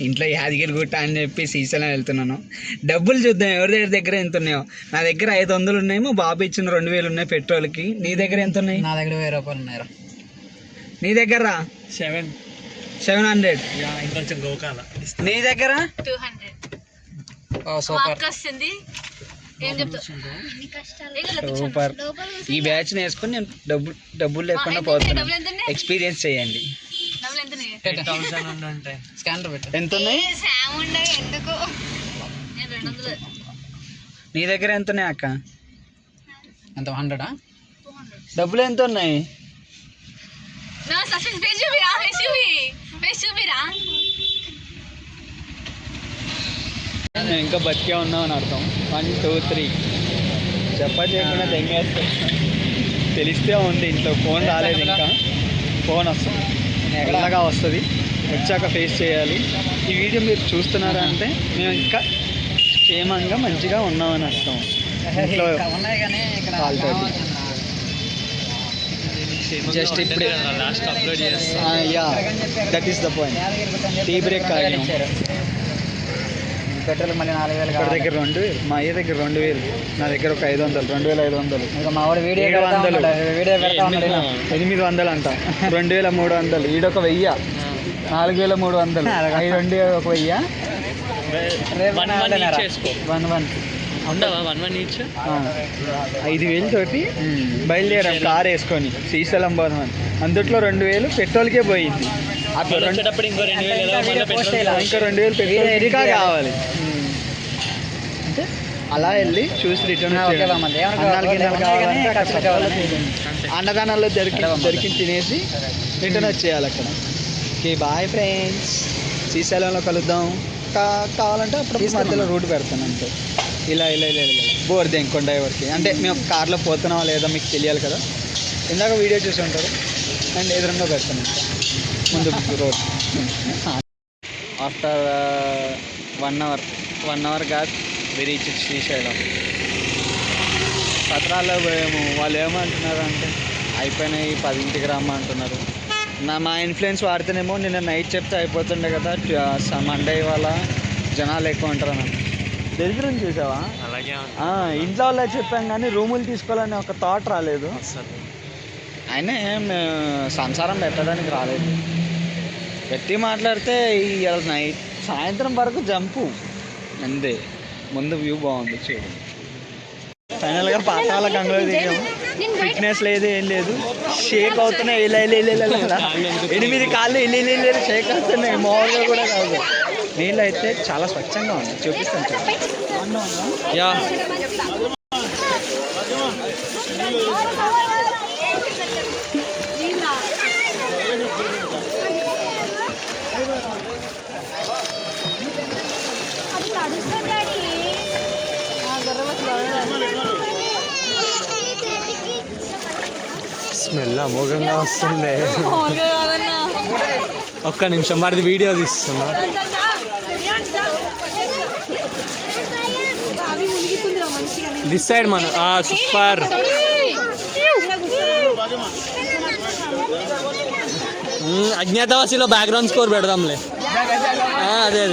ఇంట్లో యాదగిరి గుట్ట అని చెప్పి శ్రీశైలం వెళ్తున్నాను. డబ్బులు చూద్దాం ఎవరి దగ్గర ఎంత ఉన్నాయో. నా దగ్గర 500 ఉన్నాయి, మా బాబు ఇచ్చిన 2000 ఉన్నాయి పెట్రోల్కి. నీ దగ్గర ఎంత ఉన్నాయి? నా దగ్గర 1000 రూపాయలు ఉన్నాయి. నీ దగ్గర 700. నీ దగ్గర 200. సూపర్. ఈ బ్యాచ్ వేసుకొని నేను డబ్బులు లేకుండా పోతున్నాను. ఎక్స్పీరియన్స్ చేయండి. ఎంత ఉన్నాయి? నీ దగ్గర ఎంత ఉన్నాయి అక్క? ఎంత 100? డబ్బులు ఎంత ఉన్నాయి? ఇంకా బతికే ఉన్నాం అని అర్థం. 1 2 3 చెప్పకుండా తెంగేస్తా. తెలిస్తే ఉంది ఇంట్లో. ఫోన్ రాలేదు ఇంకా. ఫోన్ వస్తుంది, ఎలాగా వస్తుంది, వచ్చాక ఫేస్ చేయాలి. ఈ వీడియో మీరు చూస్తున్నారా అంటే మేము ఇంకా క్షేమంగా మంచిగా ఉన్నామని అర్థం. ఇంట్లో జస్ట్ ఇప్పుడే yeah that is the point. Tea break ఆగాము. పెట్రోల్ మళ్ళీ 4000. ఇక్కడ దగ్గర 2000, మా అయ్య దగ్గర 2000, నా దగ్గర ఒక 500, 2500. ఇంకా మా వాడు వీడియో 800 అంట. 2300. ఈడొక 1000, 4300. 5 ఒక 1000. 5000 తోటి బయలుదేరాం కార్ వేసుకొని శ్రీశైలం పోదామని. అందుట్లో 2000 పెట్రోల్కే పోయింది. అట్లా ఇంకో 2000 పెట్రోల్ ఇంకా కావాలి అంటే అలా వెళ్ళి చూసి రిటర్న్ అన్నదానాల్లో దొరికి తినేసి రిటర్న్ వచ్చేయాలి అక్కడ. ఓకే బాయ్ ఫ్రెండ్స్, శ్రీశైలంలో కలుద్దాం. కావాలంటే అప్పుడు మధ్యలో రూట్ పెడతాను అంతే. ఇలా బోర్దే ఇంకొండ ఎవరికి అంటే మేము కార్లో పోతున్నావా లేదా మీకు తెలియాలి కదా. ఇందాక వీడియో చూసి ఉంటారు అండ్ ఎదురుగా పెడతాను ముందు రోడ్. ఆఫ్టర్ 1 అవర్ కాదు వి రీచ్ శ్రీశైలం. సత్రాల్లో పోయాము. వాళ్ళు ఏమంటున్నారు అంటే అయిపోయినాయి 10ంటికి రమ్మంటున్నారు. మా ఇన్ఫ్లుయెన్స్ వాడితేనేమో నిన్న నైట్ చెప్తే అయిపోతుండే కదా, మండే ఇవాళ జనాలు ఎక్కువ ఉంటారు అన్న. దగ్గర చూసావా? అలాగే ఇంట్లో వాళ్ళకి చెప్పాం కానీ రూములు తీసుకోవాలని ఒక థాట్ రాలేదు. అయినా సంసారం పెట్టడానికి రాలేదు. గట్టి మాట్లాడితే నైట్ సాయంత్రం వరకు జంపు అంతే. ముందు వ్యూ బాగుంది చూడు. ఫైనల్గా పాతాల గంగలో దిగాము. ఫిట్నెస్ లేదు ఏం లేదు, షేక్ అవుతున్నాయి. 8 కాళ్ళు ఇల్లు షేక్ అవుతున్నాయి. మామూలుగా కూడా కాదు. నీళ్ళు అయితే చాలా స్వచ్ఛంగా ఉంది. చూపిస్తాను యా. స్మెల్ అమోఘంగా వస్తుంది. ఒక్క నిమిషం మరిది వీడియో తీస్తున్నా. దిస్ సైడ్ మన సూపర్. అజ్ఞాతవాసిలో బ్యాక్గ్రౌండ్ స్కోర్ పెడదాంలే. అదే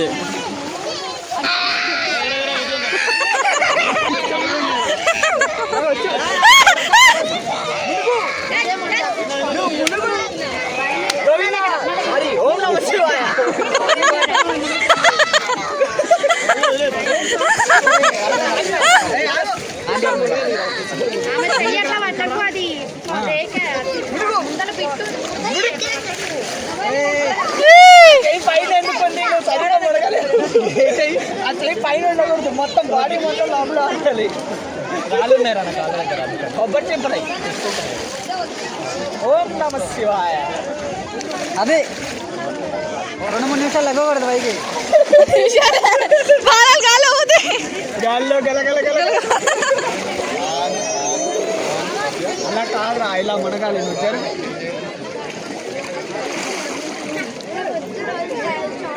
పైన ఉండకూడదు, మొత్తం బాడీ మొత్తం లోపల ఆడాలి. రాళ్ళు ఉన్నాయి అన్న కాళ్ళ దగ్గర. కొబ్బరి చెంపలై. ఓం నమ శివాయ. అదే 2-3 నిమిషాలు లగకూడదు పైకి. గాల్లో గలగల అలా కాదురా, ఇలా మునగాలి. వచ్చారు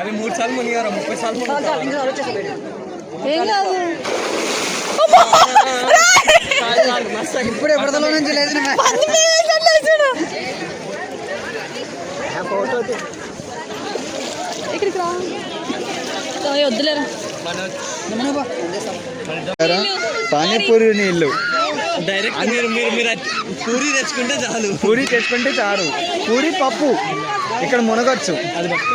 అది 3 సార్లు మునిగారు, 30 సార్లు ఇప్పుడు ఎప్పటిలో నుంచి లేదు ఫోటో ఇక్కడికి రా. వద్దులేరా పానీపూరి నీళ్ళు డైరెక్ట్ మీరు పూరి తెచ్చుకుంటే చాలు. పూరి తెచ్చుకుంటే చాలు. పూరి పప్పు ఇక్కడ మునగొచ్చు. అది పట్టు.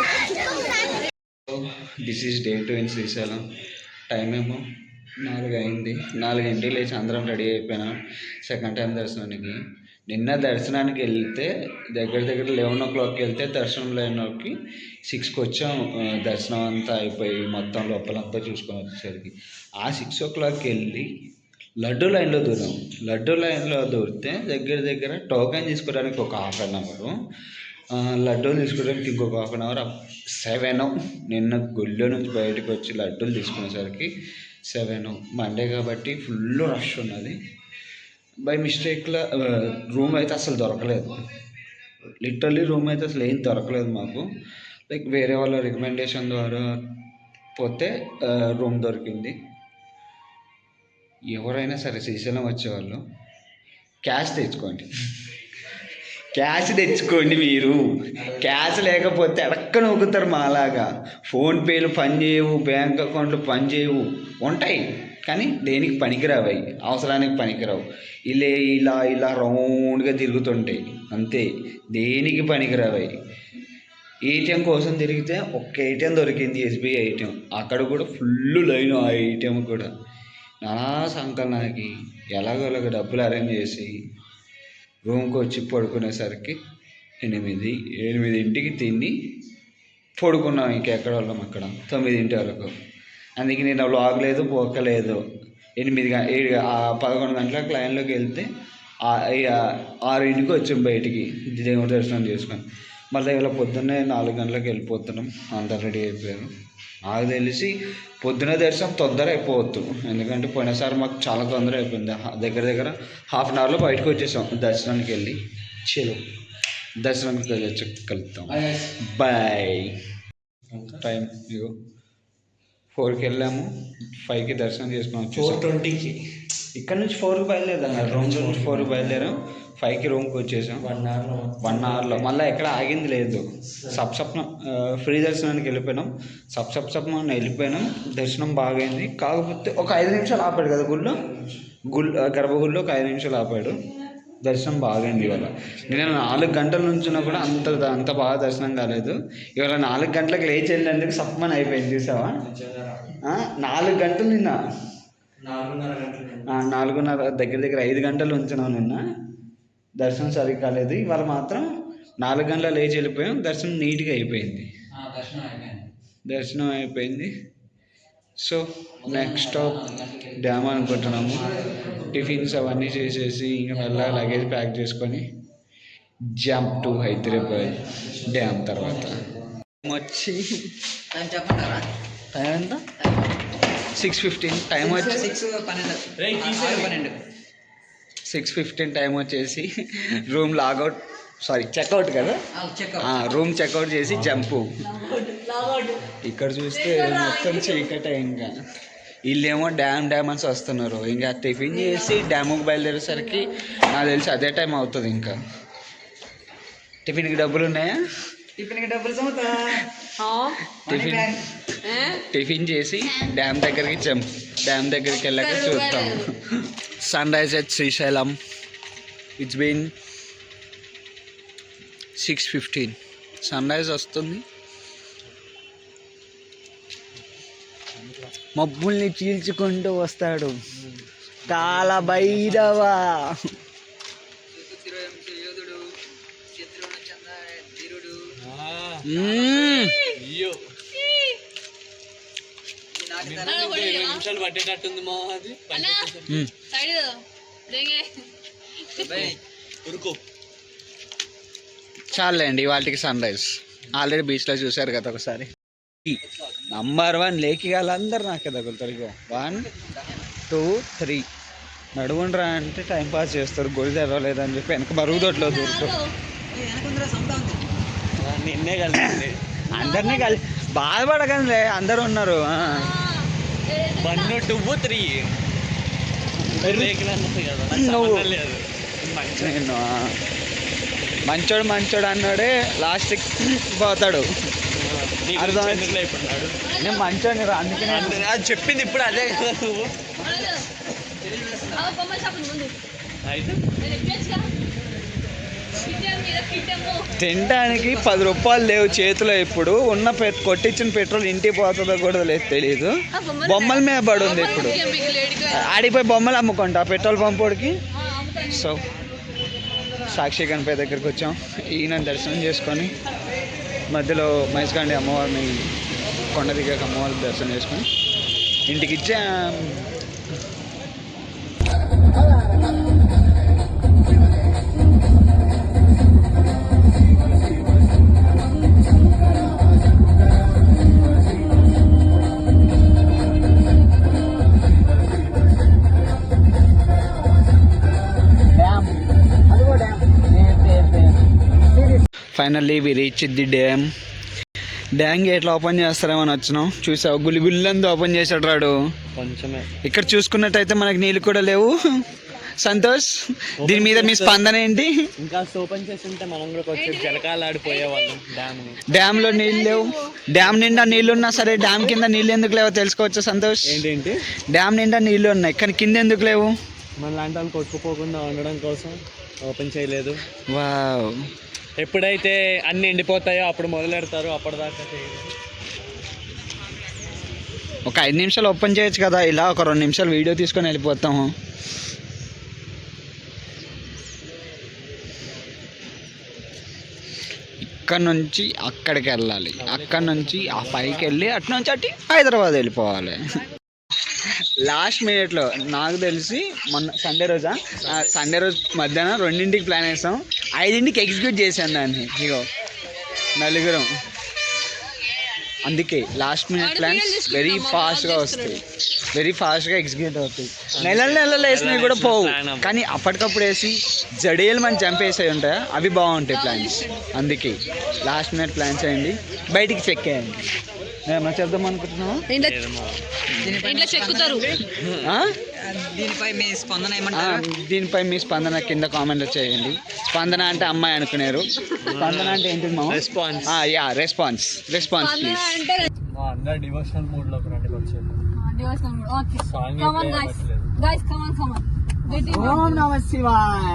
This is day 2 in Srisailam. Time ఏమో 4 అయింది. 4 లేచి అందరం రెడీ అయిపోయినాం సెకండ్ టైం దర్శనానికి. నిన్న దర్శనానికి వెళ్తే దగ్గర 11 o'clockకి వెళ్తే దర్శనం లైన్లోకి 6కి వచ్చాం. దర్శనం అంతా అయిపోయి మొత్తం లోపలంతా చూసుకొని వచ్చేసరికి ఆ 6 o'clockకి వెళ్ళి లడ్డు లైన్లో దూరాం. లడ్డు లైన్లో దూరితే దగ్గర టోకెన్ తీసుకోవడానికి ఒక హాఫ్ అన్ అవరు, లడ్డూలు తీసుకోవడానికి ఇంకొక హాఫ్ అన్ అవర్. 7 నిన్న గుళ్ళో నుంచి బయటకు వచ్చి లడ్డూలు తీసుకునేసరికి 7 మండే కాబట్టి ఫుల్ రష్ ఉన్నది. బై మిస్టేక్లో రూమ్ అయితే అసలు దొరకలేదు. లిటరల్లీ రూమ్ అయితే అసలు ఏం దొరకలేదు మాకు. లైక్ వేరే వాళ్ళ రికమెండేషన్ ద్వారా పోతే రూమ్ దొరికింది. ఎవరైనా సరే శ్రీశైలం వచ్చేవాళ్ళు క్యాష్ తెచ్చుకోండి. మీరు క్యాష్ లేకపోతే అడక్క నొక్కుతారు మాలాగా. ఫోన్పేలు పనిచేయవు, బ్యాంక్ అకౌంట్లు పనిచేయవు, ఉంటాయి కానీ దేనికి పనికిరావు, అవి అవసరానికి పనికిరావు. ఇలా రౌండ్గా తిరుగుతుంటాయి అంతే, దేనికి పనికిరావు. ఏటీఎం కోసం తిరిగితే ఒక్క ఏటీఎం దొరికింది, ఎస్బీఐ ఏటీఎం. అక్కడ కూడా ఫుల్ లైన్. ఆ ఏటీఎం కూడా నానా సంకలనానికి ఎలాగోలాగ డబ్బులు అరేంజ్ చేసి రూమ్కి వచ్చి పడుకునేసరికి 8 తిని పడుకున్నాం. ఇంకెక్కడ వాళ్ళం అక్కడ 9 వరకు. అందుకే నేను వ్లాగ్ లేదు, పోకలేదు. 11 గంటలకు లైన్లోకి వెళ్తే 6కి వచ్చాం బయటికి దేవుడి దర్శనం చేసుకొని. మళ్ళీ ఇలా పొద్దున్నే 4 గంటలకు వెళ్ళిపోతున్నాం. అంతా రెడీ అయిపోయారు. నాకు తెలిసి పొద్దున దర్శనం తొందర అయిపోవద్దు, ఎందుకంటే పోయినసారి మాకు చాలా తొందర అయిపోయింది. దగ్గర హాఫ్ అన్ అవర్లో బయటకు వచ్చేసాం దర్శనానికి వెళ్ళి. దర్శనానికి వెళ్ళి కలుద్దాం. బాయ్. టైం ఇగో 4కి వెళ్ళాము, 5కి దర్శనం చేసుకున్నాం. 4:20కి ఇక్కడ నుంచి 4కి బయలుదేరాం. రూమ్ నుంచి 4కి బయలుదేరాం, 5కి రూమ్కి వచ్చేసాం. 1 అవర్లో మళ్ళీ ఎక్కడ ఆగింది లేదు. సప్సప్నం ఫ్రీ దర్శనానికి వెళ్ళిపోయినాం. సప్సప్నం వెళ్ళిపోయినాం. దర్శనం బాగైంది. కాకపోతే ఒక 5 నిమిషాలు ఆపాడు కదా గర్భగుడిలో ఒక 5 నిమిషాలు ఆపాడు. దర్శనం బాగైంది ఇవాళ. నేను 4 గంటల నుంచినా కూడా అంత బాగా దర్శనం కాలేదు. ఇవాళ 4 గంటలకు లేచి వెళ్ళేందుకు సప్మన్ అయిపోయింది, చూసావా? 4 గంటలు నిన్న, 4:30 దగ్గర 5 గంటలు ఉంచినాం నిన్న. దర్శనం సరిగ్గా కాలేదు. ఇవాళ మాత్రం 4 గంటలు లేచి వెళ్ళిపోయాం. దర్శనం నీట్గా అయిపోయింది. దర్శనం అయిపోయింది. సో నెక్స్ట్ స్టాప్ డ్యామ్ అనుకుంటున్నాము. టిఫిన్స్ అవన్నీ చేసేసి ఇంకా మళ్ళీ లగేజ్ ప్యాక్ చేసుకొని జంప్ టు హైదరాబాద్ డ్యామ్. తర్వాత వచ్చి టైం ఎంత? 6:15 టైం వచ్చి 6:15 టైం వచ్చేసి రూమ్ లాగౌట్, చెక్అవుట్ కదా, రూమ్ చెక్అవుట్ చేసి జంపు. ఇక్కడ చూస్తే మొత్తం చీకటే. ఇంకా వీళ్ళేమో డ్యామ్ అని వస్తున్నారు. ఇంకా టిఫిన్ చేసి డ్యాముకి బయలుదేరేసరికి నాకు తెలిసి అదే టైం అవుతుంది. ఇంకా టిఫిన్కి డబ్బులు ఉన్నాయా? టిఫిన్ చేసి డ్యామ్ దగ్గరికి వెళ్ళాక చూద్దాం. Sunrise at Srisailam. It's been 6:15. Sunrise వస్తుంది. మబ్బుల్ని చీల్చుకుంటూ వస్తాడు కాల భైరవ. నిమిషాలు పట్టేటట్టుంది మా అది. చాలండి వాటికి సన్ రైజ్. ఆల్రెడీ బీచ్లో చూశారు కదా ఒకసారి. నంబర్ 1 లేకి వాళ్ళందరూ నాకే తగులుతారు. ఇగో 1 2 3 నడువుండ్రా అంటే టైంపాస్ చేస్తారు. గొడి తెరవలేదని చెప్పి వెనక మరుగుదొట్లో దూరుతారు. నిన్నే కలిసి అందరినీ బాధపడకండి, అందరూ ఉన్నారు. 1 2 3 మంచోడు అన్నాడే లాస్ట్కి పోతాడు. అర్థం ఎందుకులే ఇప్పుడు నాడు నేను మంచిగా రా అందుకనే అది చెప్పింది ఇప్పుడు అదే కదా నువ్వు అయితే తినడానికి 10 రూపాయలు లేవు చేతిలో ఇప్పుడు ఉన్న కొట్టించిన పెట్రోల్ ఇంటికి పోతుందో కూడా లేదు తెలియదు. బొమ్మల మీద పడి ఉంది ఇప్పుడు. ఆడిపోయి బొమ్మలు అమ్ముకుంటా పెట్రోల్ పంపుడికి. సో సాక్షి గణపతి దగ్గరికి వచ్చాం. ఈయన దర్శనం చేసుకొని మధ్యలో మైస్కండి అమ్మవారిని కొండ దిగాక అమ్మవారికి దర్శనం చేసుకొని ఇంటికి ఇచ్చాం. Finally we reach the dam గేట్లు ఓపెన్ చేస్తారేమని వచ్చినాం. చూసావు గుల్లంతా ఓపెన్ చేసాడు రాడు. కొంచెమే ఇక్కడ చూసుకున్నట్టయితే మనకి నీళ్ళు కూడా లేవు. సంతోష్, దీని మీద మీ స్పందన ఏంటి? ఇంకా ఓపెన్ చేసి ఉంటే మనం కూడా కొంచెం జలకాలు ఆడిపోయేవాళ్ళం. డ్యామ్లో నీళ్ళు లేవు. డ్యామ్ నిండా నీళ్ళు ఉన్నా సరే డ్యామ్ కింద నీళ్ళు ఎందుకు లేవో తెలుసుకోవచ్చు సంతోష్. ఏంటేంటి డ్యామ్ నిండా నీళ్ళు ఉన్నాయి కానీ కింద ఎందుకు లేవు? మన లాంటి వాళ్ళు కొట్టుకుపోకుండా ఉండడం కోసం ఓపెన్ చేయలేదు. వావ్, ఎప్పుడైతే అన్ని ఎండిపోతాయో అప్పుడు మొదలెడతారు. అప్పటిదాకా చేయలేదు. ఒక 5 నిమిషాలు ఓపెన్ చేయొచ్చు కదా. ఇలా ఒక 2 నిమిషాలు వీడియో తీసుకొని వెళ్ళిపోతాము. ఇక్కడ నుంచి అక్కడికి వెళ్ళాలి, అక్కడ నుంచి ఆ పైకి వెళ్ళి అటు నుంచి అటు హైదరాబాద్ వెళ్ళిపోవాలి. లాస్ట్ మినిట్లో నాకు తెలిసి మొన్న సండే రోజు మధ్యాహ్నం 2ంటికి ప్లాన్ వేసాం. 5ంటికి ఎగ్జిక్యూట్ చేశాను దాన్ని. ఇగో నలుగురం. అందుకే లాస్ట్ మినిట్ ప్లాన్స్ వెరీ ఫాస్ట్గా వస్తాయి, వెరీ ఫాస్ట్గా ఎగ్జిక్యూట్ అవుతాయి. నెలలు వేసినవి కూడా పోవు, కానీ అప్పటికప్పుడు వేసి జడేలు మనం చంపేసేవి ఉంటాయా అవి బాగుంటాయి ప్లాన్స్. అందుకే లాస్ట్ మినిట్ ప్లాన్స్ చేయండి, బయటికి చెక్ చేయండి. ఏమన్నా చెప్దాం అనుకుంటున్నావా? దీనిపై మీ స్పందన కింద కామెంట్ చేయండి. స్పందన అంటే అమ్మాయి అనుకున్నారు, స్పందన అంటే ఏంటి? రెస్పాన్స్. Yeah, response please. అందరూ డివోషనల్ మూడ్ లోకి రండి. ఓం నమః శివాయ.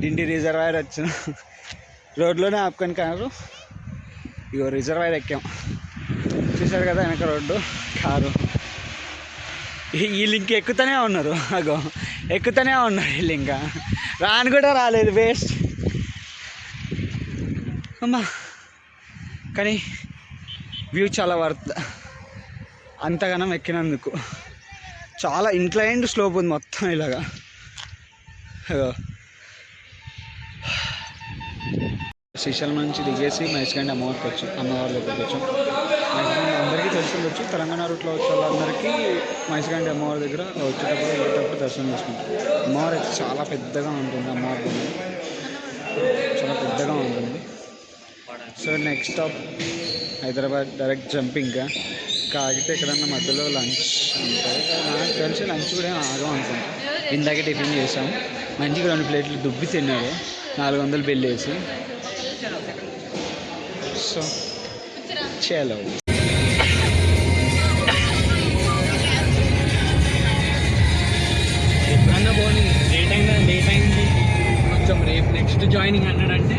డిండి రిజర్వాయర్ వచ్చిన రోడ్లోనే ఆపుకొని కారు. ఇగో రిజర్వాయర్ ఎక్కాం. చూసారు కదా వెనక రోడ్డు, కారు. వీళ్ళు ఇంకా ఎక్కుతూనే ఉన్నారు. అగో ఎక్కుతూనే ఉన్నారు వీళ్ళు. ఇంకా రాని కూడా రాలేదు, వేస్ట్ అమ్మా. కానీ వ్యూ చాలా వర్త్. అంతగానం ఎక్కినందుకు. చాలా ఇంక్లైన్డ్ స్లోప్ ఉంది మొత్తం ఇలాగా. శ్రీశైలం నుంచి దిగేసి మైస్కండి అమ్మవారి దగ్గరికి వచ్చాం. మైస్కండి అందరికీ తెలిసి ఉండొచ్చు, తెలంగాణ రూట్లో వచ్చే వాళ్ళందరికీ మైస్కండి అమ్మవారి దగ్గర వచ్చేటప్పుడు వెళ్ళేటప్పుడు దర్శనం చేసుకుంటాం. అమ్మవారు అయితే చాలా పెద్దగా ఉంటుంది. అమ్మవారి గుడి చాలా పెద్దగా ఉంటుంది. So next stop Hyderabad, direct jumping. ఆగితే ఎక్కడన్నా మధ్యలో లంచ్ ఉంటుంది. నాకు తెలిసి లంచ్ కూడా ఆగం అనుకుంటాం. ఇందాకే టిఫిన్ చేసాం. మంచిగా 2 ప్లేట్లు దుబ్బి తిన్నాడు, 400 బిల్ వేసి. సో చలో. ఎప్పుడన్నా పోనీ లేట్ అయింది కొంచెం. రేపు నెక్స్ట్ జాయినింగ్ అన్నాడంటే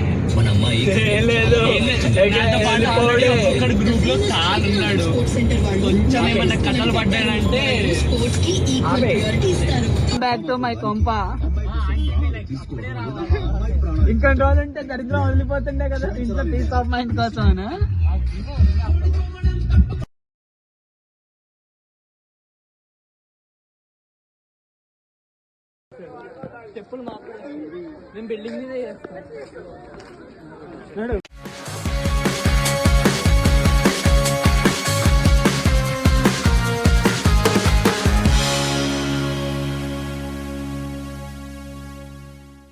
ఒక్కడ గ్రూప్ లో కాల్ ఉన్నాడు. కొంచెం ఏమన్నా కథలు పడ్డాడంటే బ్యాక్ టు మై కొంప. ఇంకొన్ని రోజులు ఉంటే దరిద్రం వదిలిపోతుండే కదా ఇంట్లో పీస్ ఆఫ్ మైండ్ కోసం. చెప్పులు మాత్రం నేను బిల్డింగ్ మీద